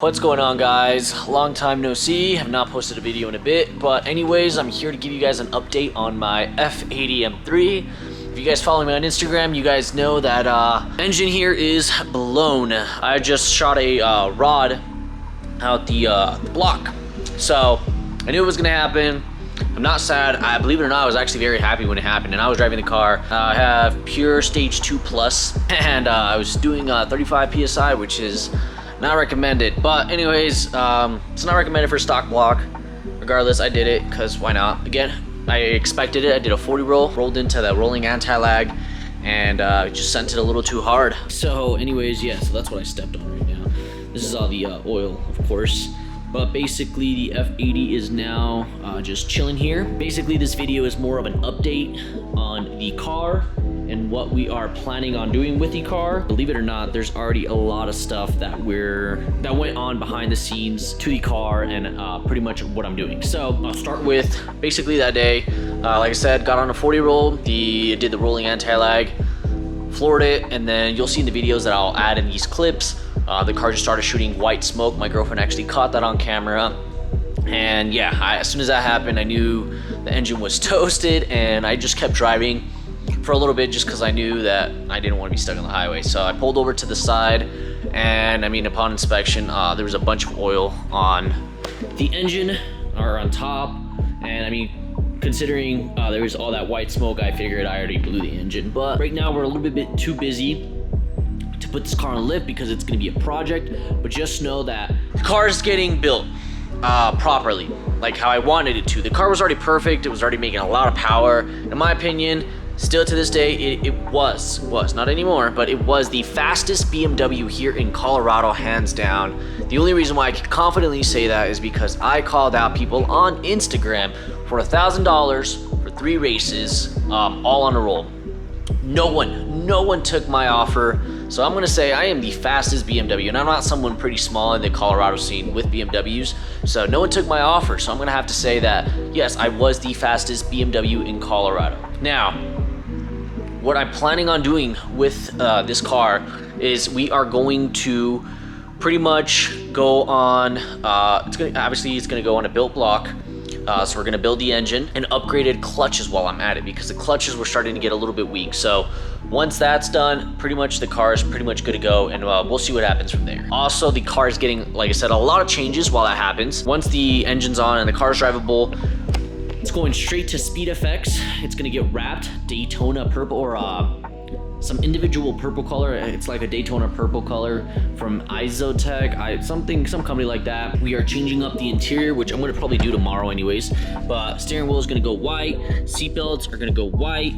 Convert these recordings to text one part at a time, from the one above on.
What's going on, guys? Long time no see. Have not posted a video in a bit, but anyways, I'm here to give you guys an update on my F80 M3. If you guys follow me on Instagram, you guys know that engine here is blown. I just shot a rod out the block, so I knew it was gonna happen. I'm not sad. Believe it or not, I was actually very happy when it happened, and I was driving the car. I have pure stage 2 plus, and I was doing 35 psi, which is not recommended. But anyways, it's not recommended for stock block. Regardless, I did it because why not? Again, I expected it. I did a 40 roll, rolled into the rolling anti-lag, and just sent it a little too hard. So anyways, yeah, so that's what I stepped on right now. This is all the oil, of course. But basically, the F80 is now just chilling here. Basically, this video is more of an update on the car and what we are planning on doing with the car. Believe it or not, there's already a lot of stuff that went on behind the scenes to the car and pretty much what I'm doing. So I'll start with basically that day. Like I said, got on a 40 roll, did the rolling anti-lag, floored it, and then you'll see in the videos that I'll add in these clips. The car just started shooting white smoke. My girlfriend actually caught that on camera. And yeah, as soon as that happened, I knew the engine was toasted, and I just kept driving for a little bit just because I knew that I didn't want to be stuck on the highway. So I pulled over to the side, and I mean, upon inspection, there was a bunch of oil on the engine, or on top. And I mean, considering there was all that white smoke, I figured I already blew the engine. But right now we're a little bit too busy to put this car on lift because it's going to be a project. But just know that the car is getting built properly, like how I wanted it to. The car was already perfect. It was already making a lot of power. In my opinion, still to this day, it was not anymore, but it was the fastest BMW here in Colorado, hands down. The only reason why I can confidently say that is because I called out people on Instagram for $1,000 for 3 races, all on a roll. No one took my offer. So I'm gonna say I am the fastest BMW, and I'm not someone pretty small in the Colorado scene with BMWs, so no one took my offer. So I'm gonna have to say that, yes, I was the fastest BMW in Colorado. Now, what I'm planning on doing with this car is we are going to pretty much go on, it's gonna go on a built block. So we're gonna build the engine and upgraded clutches while I'm at it, because the clutches were starting to get a little bit weak. So once that's done, pretty much the car is pretty much good to go, and we'll see what happens from there. Also, the car is getting, like I said, a lot of changes while that happens. Once the engine's on and the car is drivable, it's going straight to Speed FX. It's gonna get wrapped Daytona purple, or some individual purple color. It's like a Daytona purple color from Isotech, some company like that. We are changing up the interior, which I'm gonna probably do tomorrow anyways. But steering wheel is gonna go white. Seatbelts are gonna go white.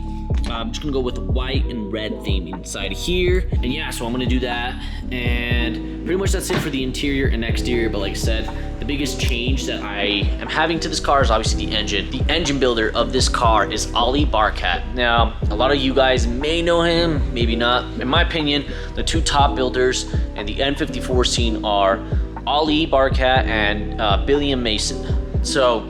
I'm just gonna go with the white and red theme inside here. And yeah, so I'm gonna do that. And pretty much that's it for the interior and exterior. But like I said, the biggest change that I am having to this car is obviously the engine. The engine builder of this car is Ali Barkat. Now, a lot of you guys may know him, maybe not. In my opinion, the 2 top builders in the N54 scene are Ali Barkat and Billy and Mason. So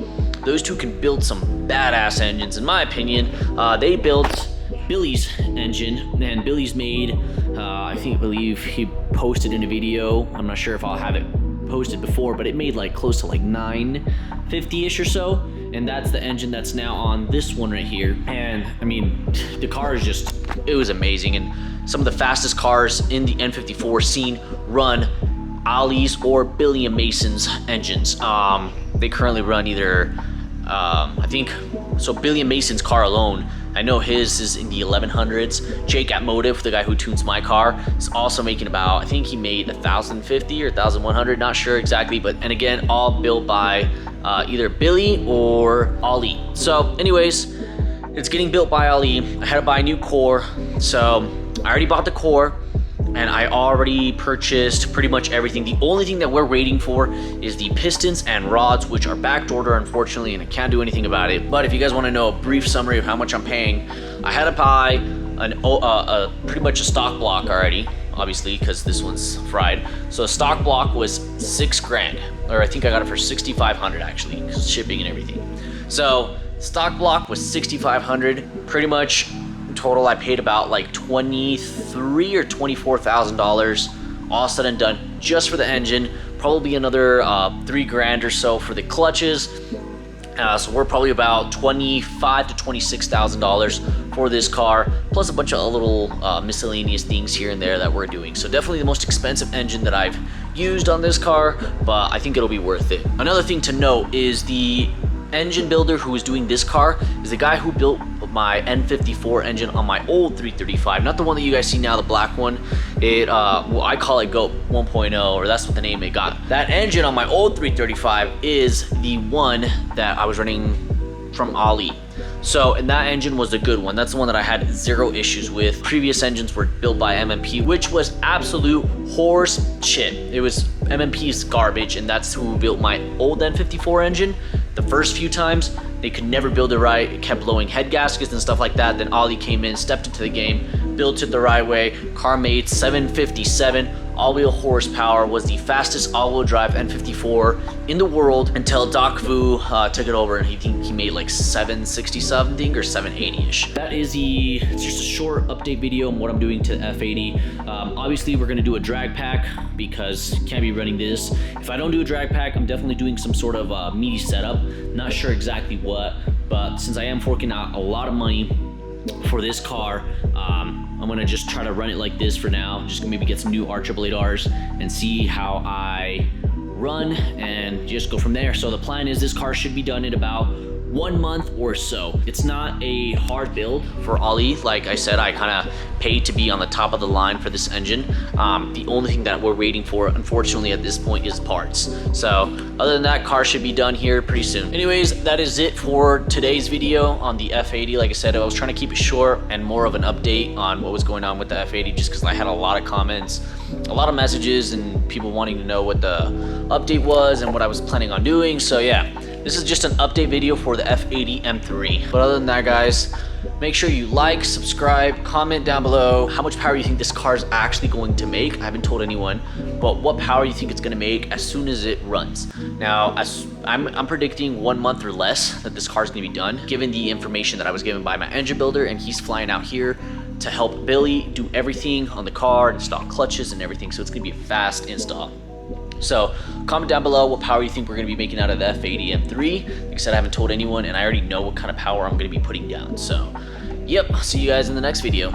those 2 can build some badass engines. In my opinion, they built Billy's engine, and Billy's made, I believe he posted in a video. I'm not sure if I'll have it posted before, but it made like close to like 950-ish or so, and that's the engine that's now on this one right here. And I mean, the car is just, it was amazing. And some of the fastest cars in the N54 scene run Ali's or Billy and Mason's engines. They currently run either so Billy and Mason's car alone, I know his is in the 1100s. Jake at Motive, the guy who tunes my car, is also making about, I think he made 1,050 or 1,100, not sure exactly, but, and again, all built by either Billy or Ali. So anyways, it's getting built by Ali. I had to buy a new core, so I already bought the core, and I already purchased pretty much everything. The only thing that we're waiting for is the pistons and rods, which are backed order, unfortunately, and I can't do anything about it. But if you guys want to know a brief summary of how much I'm paying, I had to buy pretty much a stock block already, obviously, because this one's fried. So a stock block was $6 grand, or I think I got it for $6,500 actually, because shipping and everything. So stock block was $6,500, pretty much. In total, I paid about like $23,000 or $24,000, all said and done, just for the engine. probably another 3 grand or so for the clutches. So we're probably about $25,000 to $26,000 for this car, plus a bunch of little miscellaneous things here and there that we're doing. So definitely the most expensive engine that I've used on this car, but I think it'll be worth it. Another thing to note is the engine builder who is doing this car is the guy who built my N54 engine on my old 335, not the one that you guys see now, the black one. Well, I call it GOAT 1.0, or that's what the name it got. That engine on my old 335 is the one that I was running from Ali. So, and that engine was a good one. That's the one that I had 0 issues with. Previous engines were built by MMP, which was absolute horse shit. It was MMP's garbage, and that's who built my old N54 engine. The first few times, they could never build it right. It kept blowing head gaskets and stuff like that. Then Ali came in, stepped into the game, built it the right way. Car made 757 all-wheel horsepower, was the fastest all-wheel drive N54 in the world until Doc Vu took it over, and he made like 760 something or 780-ish. It's just a short update video on what I'm doing to the F80. Obviously, we're gonna do a drag pack because can't be running this. If I don't do a drag pack, I'm definitely doing some sort of meaty setup. Not sure exactly what, but since I am forking out a lot of money for this car, I'm gonna just try to run it like this for now. Just gonna maybe get some new R888Rs and see how I run and just go from there. So the plan is this car should be done in about 1 month or so. It's not a hard build for Ali. Like I said, I kind of paid to be on the top of the line for this engine. The only thing that we're waiting for, unfortunately, at this point is parts. So other than that, car should be done here pretty soon. Anyways, that is it for today's video on the F80. Like I said, I was trying to keep it short and more of an update on what was going on with the F80, just because I had a lot of comments, a lot of messages, and people wanting to know what the update was and what I was planning on doing. So yeah, this is just an update video for the F80 M3. But other than that, guys, make sure you like, subscribe, comment down below how much power you think this car is actually going to make. I haven't told anyone, but what power you think it's going to make as soon as it runs. Now, I'm predicting 1 month or less that this car is going to be done, given the information that I was given by my engine builder, and he's flying out here to help Billy do everything on the car, install clutches and everything. So it's going to be a fast install. So comment down below what power you think we're going to be making out of the F80 M3. Like I said, I haven't told anyone, and I already know what kind of power I'm going to be putting down. So yep, I'll see you guys in the next video.